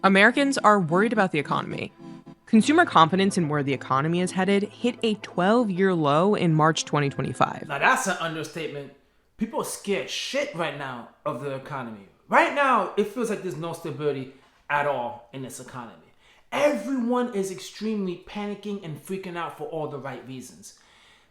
Americans are worried about the economy. Consumer confidence in where the economy is headed hit a 12-year low in March 2025. Now that's an understatement. People are scared shit right now of the economy. Right now, it feels like there's no stability at all in this economy. Everyone is extremely panicking and freaking out for all the right reasons.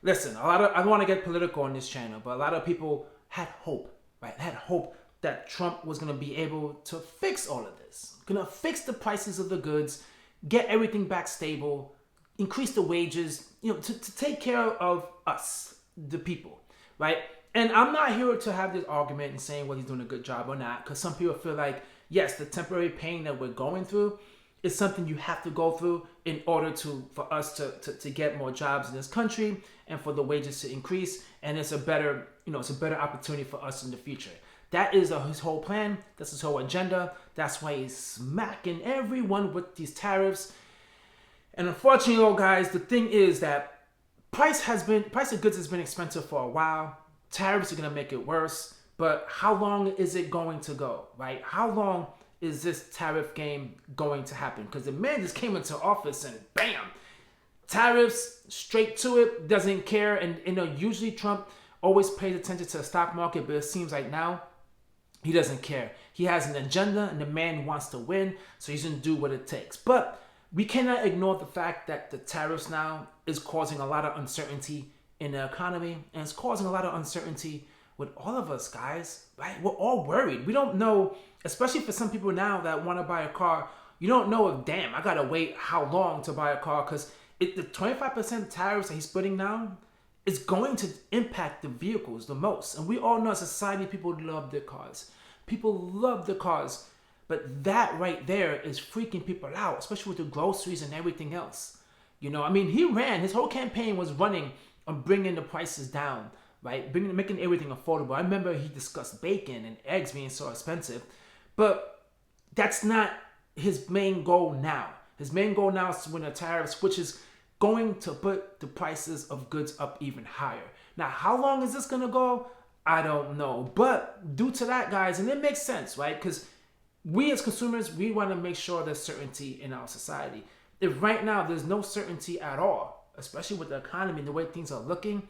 Listen, I don't want to get political on this channel, but a lot of people had hope, right? Had hope that Trump was going to be able to fix all of this, going to fix the prices of the goods, get everything back stable, increase the wages, to take care of us, the people, right? And I'm not here to have this argument and saying whether he's doing a good job or not, because some people feel like, yes, the temporary pain that we're going through is something you have to go through in order for us to get more jobs in this country and for the wages to increase, and it's a better opportunity for us in the future. That is his whole plan. That's his whole agenda. That's why he's smacking everyone with these tariffs. And unfortunately, guys, the thing is that price of goods has been expensive for a while. Tariffs are gonna make it worse. But how long is it going to go, right? How long is this tariff game going to happen? Because the man just came into office and bam, tariffs, straight to it, doesn't care. And usually Trump always pays attention to the stock market, but it seems like now he doesn't care. He has an agenda and the man wants to win, so he's gonna do what it takes. But we cannot ignore the fact that the tariffs now is causing a lot of uncertainty in the economy, and it's causing a lot of uncertainty with all of us, guys, right? We're all worried. We don't know, especially for some people now that want to buy a car, you don't know if, damn, I gotta wait how long to buy a car, because the 25% tariffs that he's putting down is going to impact the vehicles the most. And we all know as a society, people love their cars. People love the cars. But that right there is freaking people out, especially with the groceries and everything else. His whole campaign was running on bringing the prices down, right? Making everything affordable. I remember he discussed bacon and eggs being so expensive. But that's not his main goal now. His main goal now is to win the tariffs, which is going to put the prices of goods up even higher. Now, how long is this going to go? I don't know. But due to that, guys, and it makes sense, right? Because we as consumers, we want to make sure there's certainty in our society. If right now there's no certainty at all, especially with the economy and the way things are looking,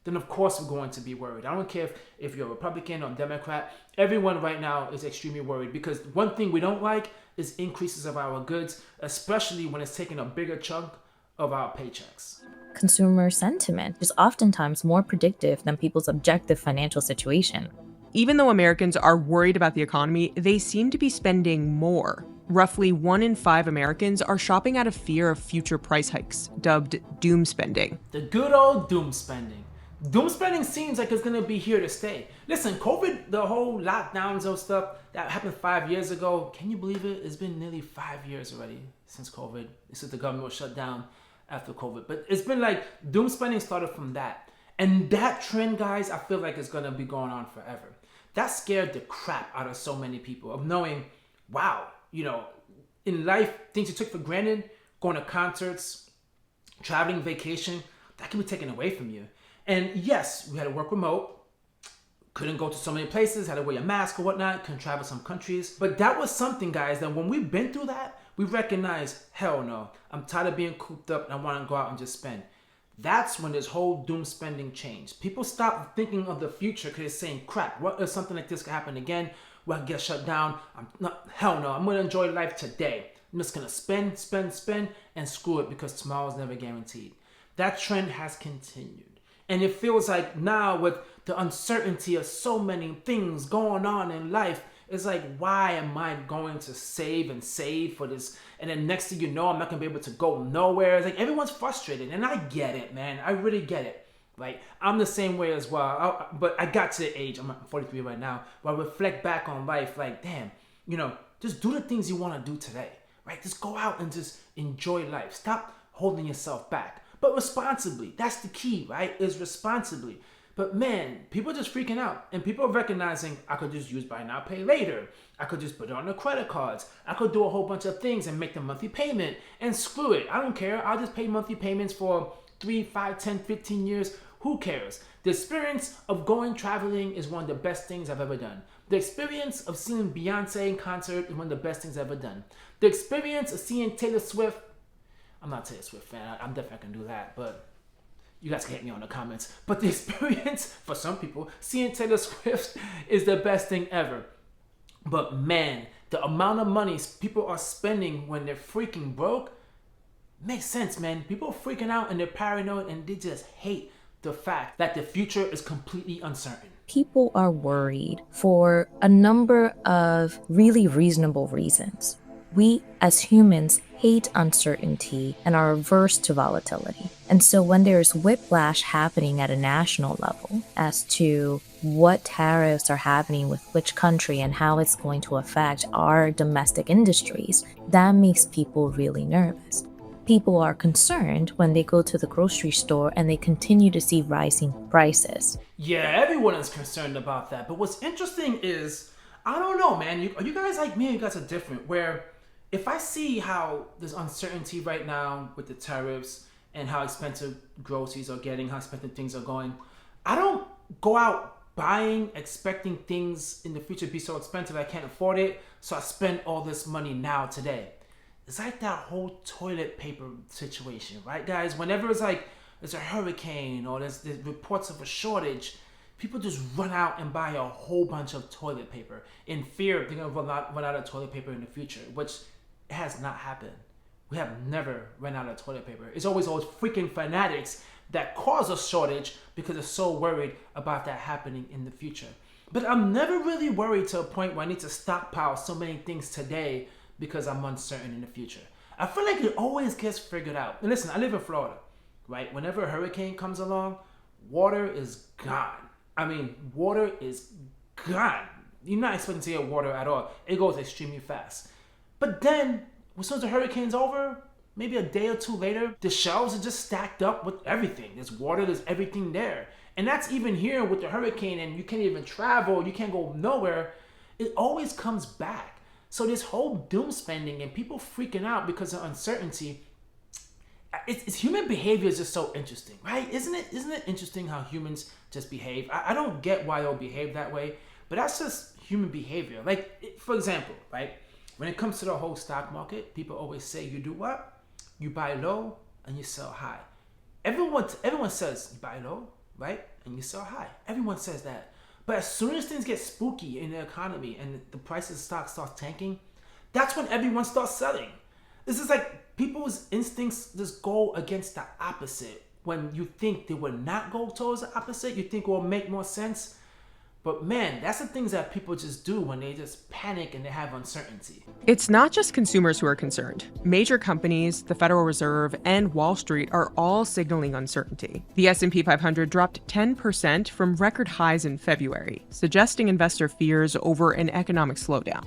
then of course we're going to be worried. I don't care if you're a Republican or Democrat. Everyone right now is extremely worried, because one thing we don't like is increases of our goods, especially when it's taking a bigger chunk of our paychecks. Consumer sentiment is oftentimes more predictive than people's objective financial situation. Even though Americans are worried about the economy, they seem to be spending more. Roughly 1 in 5 Americans are shopping out of fear of future price hikes, dubbed doom spending. The good old doom spending. Doom spending seems like it's going to be here to stay. Listen, COVID, the whole lockdowns and stuff that happened 5 years ago, can you believe it? It's been nearly 5 years already since COVID, since the government was shut down after COVID. But it's been like doom spending started from that. And that trend, guys, I feel like it's going to be going on forever. That scared the crap out of so many people, of knowing, wow, in life, things you took for granted, going to concerts, traveling, vacation, that can be taken away from you. And yes, we had to work remote, couldn't go to so many places, had to wear a mask or whatnot, couldn't travel some countries. But that was something, guys, that when we've been through that, we recognize, hell no, I'm tired of being cooped up and I want to go out and just spend. That's when this whole doom spending changed. People stopped thinking of the future because they're saying, crap, what if something like this could happen again? Where I get shut down? Hell no, I'm going to enjoy life today. I'm just going to spend, and screw it, because tomorrow's never guaranteed. That trend has continued. And it feels like now, with the uncertainty of so many things going on in life, it's like, why am I going to save and save for this? And then next thing you know, I'm not going to be able to go nowhere. It's like everyone's frustrated. And I get it, man. I really get it. Right? I'm the same way as well. But I got to the age, I'm 43 right now, where I reflect back on life like, damn, just do the things you want to do today. Right? Just go out and just enjoy life. Stop holding yourself back. But responsibly. That's the key, right? Is responsibly. But man, people are just freaking out, and people are recognizing, I could just use buy now, pay later. I could just put it on the credit cards. I could do a whole bunch of things and make the monthly payment, and screw it. I don't care. I'll just pay monthly payments for 3, 5, 10, 15 years. Who cares? The experience of going traveling is one of the best things I've ever done. The experience of seeing Beyonce in concert is one of the best things I've ever done. The experience of seeing Taylor Swift, I'm not a Taylor Swift fan, I'm definitely not going to do that, but you guys can hit me on the comments. But the experience, for some people, seeing Taylor Swift is the best thing ever. But man, the amount of money people are spending when they're freaking broke makes sense, man. People are freaking out and they're paranoid and they just hate the fact that the future is completely uncertain. People are worried for a number of really reasonable reasons. We, as humans, hate uncertainty and are averse to volatility. And so when there's whiplash happening at a national level as to what tariffs are happening with which country and how it's going to affect our domestic industries, that makes people really nervous. People are concerned when they go to the grocery store and they continue to see rising prices. Yeah, everyone is concerned about that. But what's interesting is, I don't know, man. Are you guys like me, or you guys are different? Where if I see how there's uncertainty right now with the tariffs and how expensive groceries are getting, how expensive things are going, I don't go out buying, expecting things in the future to be so expensive I can't afford it, so I spend all this money now today. It's like that whole toilet paper situation, right, guys? Whenever it's like there's a hurricane or there's reports of a shortage, people just run out and buy a whole bunch of toilet paper in fear they're going to run out of toilet paper in the future, which has not happened. We have never run out of toilet paper. It's always those freaking fanatics that cause a shortage because they're so worried about that happening in the future. But I'm never really worried to a point where I need to stockpile so many things today because I'm uncertain in the future. I feel like it always gets figured out. And listen, I live in Florida, right? Whenever a hurricane comes along, water is gone. I mean, water is gone. You're not expecting to get water at all. It goes extremely fast. But then, as soon as the hurricane's over, maybe a day or two later, the shelves are just stacked up with everything. There's water, there's everything there. And that's even here with the hurricane, and you can't even travel, you can't go nowhere. It always comes back. So this whole doom spending and people freaking out because of uncertainty, it's human behavior is just so interesting, right? Isn't it interesting how humans just behave? I don't get why they'll behave that way, but that's just human behavior. Like, for example, right? When it comes to the whole stock market, people always say you do what? You buy low and you sell high. Everyone says you buy low, right? And you sell high. Everyone says that. But as soon as things get spooky in the economy and the prices of stocks start tanking, that's when everyone starts selling. This is like people's instincts just go against the opposite. When you think they would not go towards the opposite, you think it will make more sense. But man, that's the things that people just do when they just panic and they have uncertainty. It's not just consumers who are concerned. Major companies, the Federal Reserve, and Wall Street are all signaling uncertainty. The S&P 500 dropped 10% from record highs in February, suggesting investor fears over an economic slowdown.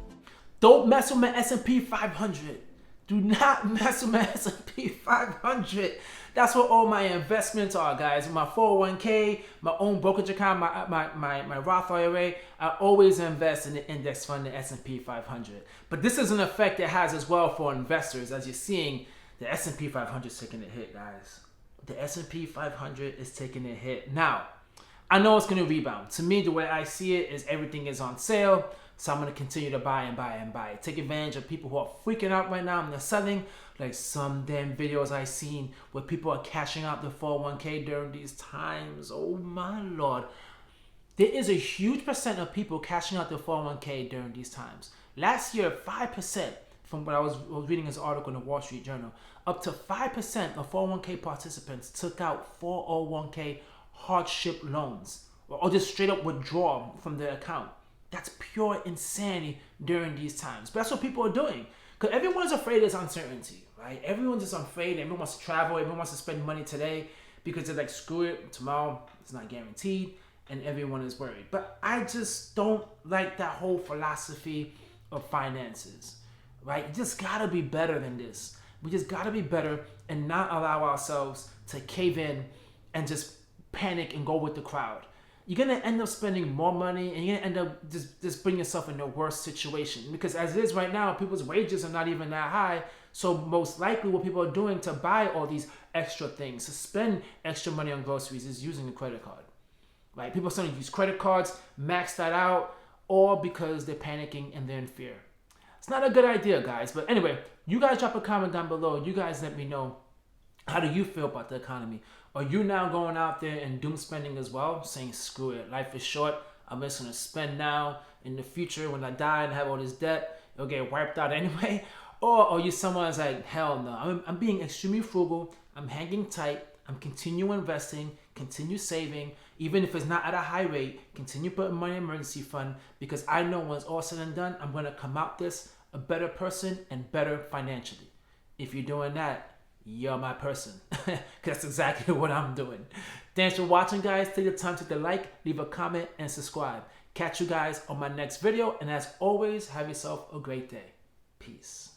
Don't mess with my S&P 500. Do not mess with my S&P 500. That's what all my investments are, guys. My 401k, my own brokerage account, my Roth IRA, I always invest in the index fund, the S&P 500. But this is an effect it has as well for investors. As you're seeing, the S&P 500 is taking a hit, guys. The S&P 500 is taking a hit. Now, I know it's going to rebound. To me, the way I see it is everything is on sale. So I'm going to continue to buy and buy and buy. Take advantage of people who are freaking out right now and they're selling. Like some damn videos I've seen where people are cashing out their 401k during these times. Oh my Lord. There is a huge percent of people cashing out their 401k during these times. Last year, 5%, from what I was reading this article in the Wall Street Journal, up to 5% of 401k participants took out 401k hardship loans or just straight up withdraw from their account. That's pure insanity during these times. But that's what people are doing. Because everyone's afraid of uncertainty, right? Everyone's just afraid. Everyone wants to travel. Everyone wants to spend money today because they're like, screw it, tomorrow it's not guaranteed. And everyone is worried. But I just don't like that whole philosophy of finances, right? You just got to be better than this. We just got to be better and not allow ourselves to cave in and just panic and go with the crowd. You're going to end up spending more money and you're going to end up just putting yourself in a worse situation. Because as it is right now, people's wages are not even that high. So most likely what people are doing to buy all these extra things, to spend extra money on groceries, is using a credit card. Right? People are starting to use credit cards, max that out, all because they're panicking and they're in fear. It's not a good idea, guys. But anyway, you guys drop a comment down below. You guys let me know, how do you feel about the economy? Are you now going out there and doom spending as well, saying screw it, life is short, I'm just gonna spend now, in the future when I die and have all this debt, it'll get wiped out anyway? Or are you someone that's like, hell no, I'm being extremely frugal, I'm hanging tight, I'm continue investing, continue saving, even if it's not at a high rate, continue putting money in an emergency fund, because I know when it's all said and done, I'm gonna come out this a better person and better financially. If you're doing that, you're my person. That's exactly what I'm doing. Thanks for watching, guys. Take the time to hit the like, leave a comment, and subscribe. Catch you guys on my next video. And as always, have yourself a great day. Peace.